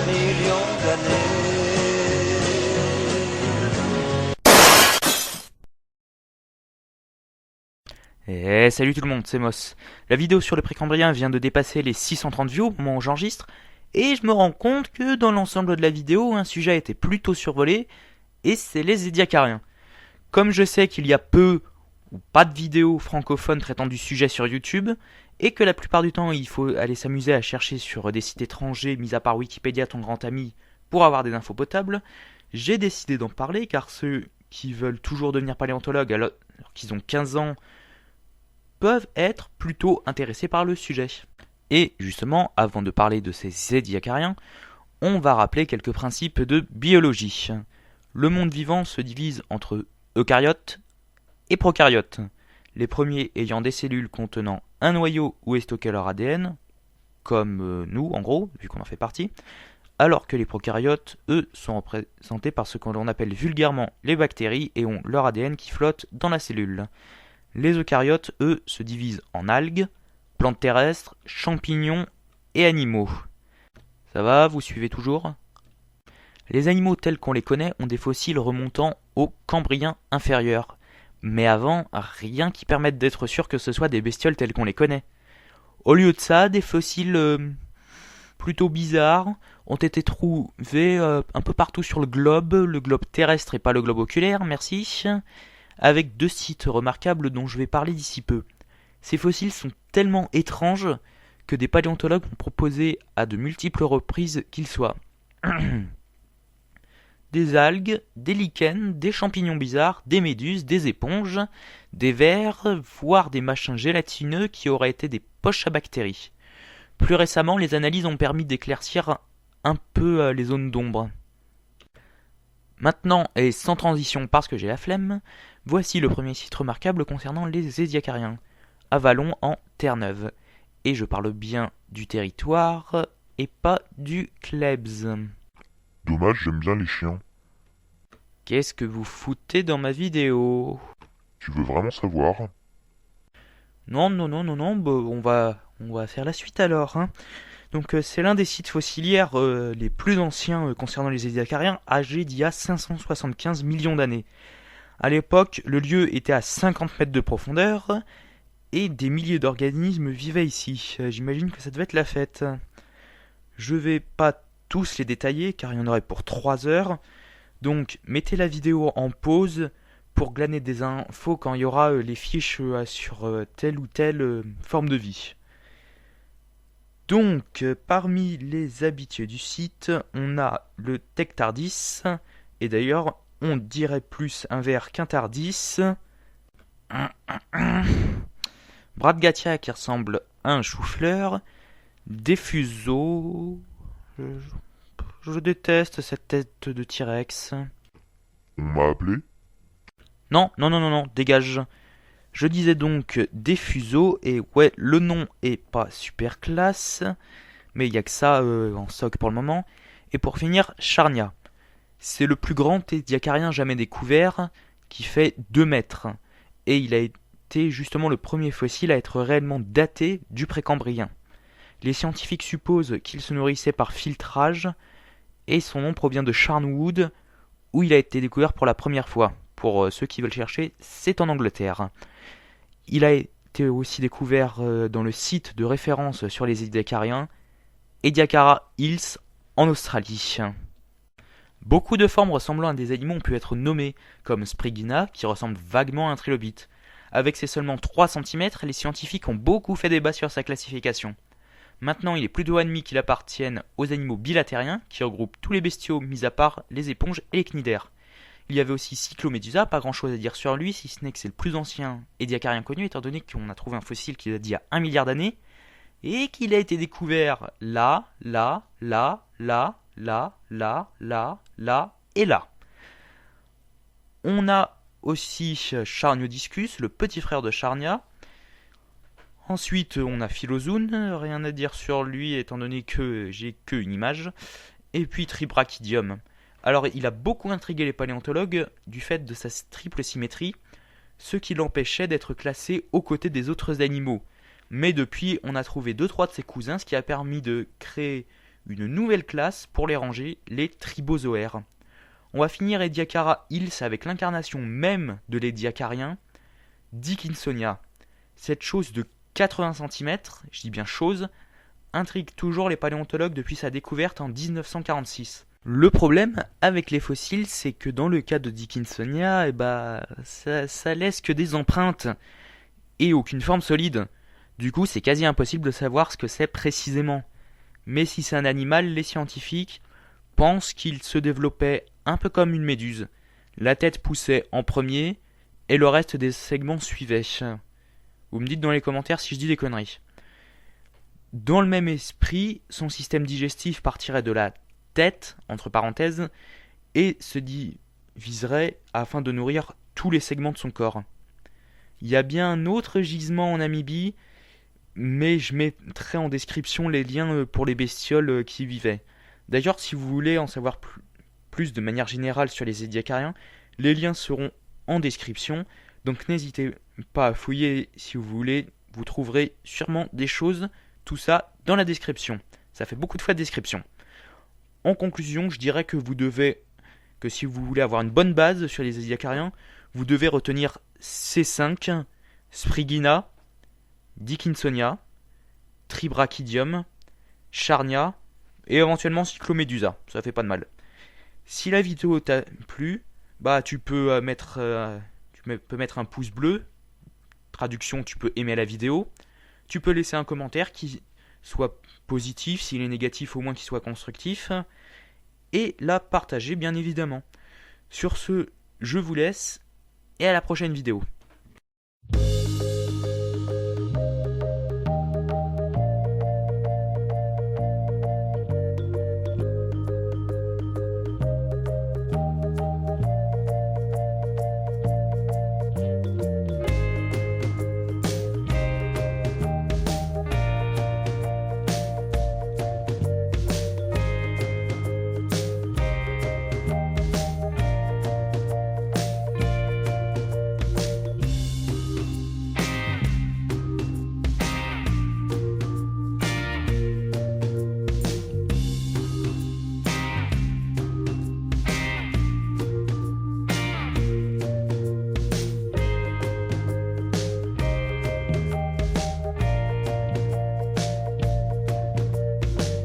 millions d'années. Et salut tout le monde, c'est Moss. La vidéo sur le Précambrien vient de dépasser les 630 views au moment où j'enregistre, et je me rends compte que dans l'ensemble de la vidéo, un sujet a été plutôt survolé, et c'est les Ediacariens. Comme je sais qu'il y a peu ou pas de vidéos francophones traitant du sujet sur YouTube, et que la plupart du temps il faut aller s'amuser à chercher sur des sites étrangers, mis à part Wikipédia, ton grand ami, pour avoir des infos potables, j'ai décidé d'en parler car ceux qui veulent toujours devenir paléontologues alors qu'ils ont 15 ans peuvent être plutôt intéressés par le sujet. Et justement, avant de parler de ces Ediacariens, on va rappeler quelques principes de biologie. Le monde vivant se divise entre eucaryotes et prokaryotes, les premiers ayant des cellules contenant un noyau où est stocké leur ADN, comme nous en gros, vu qu'on en fait partie, alors que les prokaryotes, eux, sont représentés par ce que l'on appelle vulgairement les bactéries et ont leur ADN qui flotte dans la cellule. Les eucaryotes, eux, se divisent en algues, plantes terrestres, champignons et animaux. Ça va, vous suivez toujours ? Les animaux tels qu'on les connaît ont des fossiles remontant au Cambrien inférieur. Mais avant, rien qui permette d'être sûr que ce soit des bestioles telles qu'on les connaît. Au lieu de ça, des fossiles plutôt bizarres ont été trouvés un peu partout sur le globe terrestre et pas le globe oculaire, merci, avec deux sites remarquables dont je vais parler d'ici peu. Ces fossiles sont tellement étranges que des paléontologues ont proposé à de multiples reprises qu'ils soient des algues, des lichens, des champignons bizarres, des méduses, des éponges, des vers, voire des machins gélatineux qui auraient été des poches à bactéries. Plus récemment, les analyses ont permis d'éclaircir un peu les zones d'ombre. Maintenant, et sans transition parce que j'ai la flemme, voici le premier site remarquable concernant les Ediacariens, à Vallon en Terre-Neuve. Et je parle bien du territoire et pas du Klebs. Dommage, j'aime bien les chiens. Qu'est-ce que vous foutez dans ma vidéo ? Tu veux vraiment savoir? Non, bah, on va faire la suite alors. Donc c'est l'un des sites fossilières les plus anciens concernant les Ediacariens, âgés d'il y a 575 millions d'années. À l'époque, le lieu était à 50 mètres de profondeur, et des milliers d'organismes vivaient ici. J'imagine que ça devait être la fête. Je vais pas tous les détailler, car il y en aurait pour 3 heures, donc mettez la vidéo en pause pour glaner des infos quand il y aura les fiches sur telle ou telle forme de vie. Donc, parmi les habitués du site, on a le Tectardis, et d'ailleurs, on dirait plus un ver qu'un Tardis. Bradgatia qui ressemble à un chou-fleur. Des fuseaux. Je déteste cette tête de T-Rex. On m'a appelé? Non, dégage. Je disais donc des fuseaux, et ouais, le nom est pas super classe, mais il n'y a que ça en stock pour le moment. Et pour finir, Charnia. C'est le plus grand Ediacarien jamais découvert, qui fait 2 mètres. Et il a été justement le premier fossile à être réellement daté du Précambrien. Les scientifiques supposent qu'il se nourrissait par filtrage, et son nom provient de Charnwood, où il a été découvert pour la première fois. Pour ceux qui veulent chercher, c'est en Angleterre. Il a été aussi découvert dans le site de référence sur les Ediacariens, Ediacara Hills, en Australie. Beaucoup de formes ressemblant à des animaux ont pu être nommées, comme Sprigina, qui ressemble vaguement à un trilobite. Avec ses seulement 3 cm, les scientifiques ont beaucoup fait débat sur sa classification. Maintenant, il est plutôt admis qu'il appartienne aux animaux bilatériens, qui regroupent tous les bestiaux, mis à part les éponges et les cnidaires. Il y avait aussi Cyclomedusa, pas grand chose à dire sur lui, si ce n'est que c'est le plus ancien Ediacarien connu, étant donné qu'on a trouvé un fossile qui date d'il y a 1 milliard d'années, et qu'il a été découvert là, et là. On a aussi Charniodiscus, le petit frère de Charnia. Ensuite, on a Philozoon, rien à dire sur lui étant donné que j'ai qu'une image. Et puis Tribrachidium. Alors, il a beaucoup intrigué les paléontologues du fait de sa triple symétrie, ce qui l'empêchait d'être classé aux côtés des autres animaux. Mais depuis, on a trouvé 2-3 de ses cousins, ce qui a permis de créer une nouvelle classe pour les ranger, les tribozoaires. On va finir Ediacara Hills avec l'incarnation même de l'Ediacarien, Dickinsonia. Cette chose de 80 cm, je dis bien chose, intrigue toujours les paléontologues depuis sa découverte en 1946. Le problème avec les fossiles, c'est que dans le cas de Dickinsonia, ça laisse que des empreintes et aucune forme solide. Du coup, c'est quasi impossible de savoir ce que c'est précisément. Mais si c'est un animal, les scientifiques pensent qu'il se développait un peu comme une méduse. La tête poussait en premier et le reste des segments suivait. Vous me dites dans les commentaires si je dis des conneries. Dans le même esprit, son système digestif partirait de la tête, entre parenthèses, et se diviserait afin de nourrir tous les segments de son corps. Il y a bien un autre gisement en Namibie, mais je mettrai en description les liens pour les bestioles qui y vivaient. D'ailleurs, si vous voulez en savoir plus de manière générale sur les Ediacariens, les liens seront en description, donc n'hésitez pas à fouiller si vous voulez, vous trouverez sûrement des choses, tout ça dans la description. Ça fait beaucoup de fois de description. En conclusion, je dirais que si vous voulez avoir une bonne base sur les Ediacariens, vous devez retenir C5, Sprigina, Dickinsonia, Tribrachidium, Charnia et éventuellement Cyclomédusa. Ça fait pas de mal. Si la vidéo t'a plu, tu peux mettre un pouce bleu. Traduction, tu peux aimer la vidéo. Tu peux laisser un commentaire qui soit positif, s'il est négatif au moins qu'il soit constructif. Et la partager bien évidemment. Sur ce, je vous laisse et à la prochaine vidéo.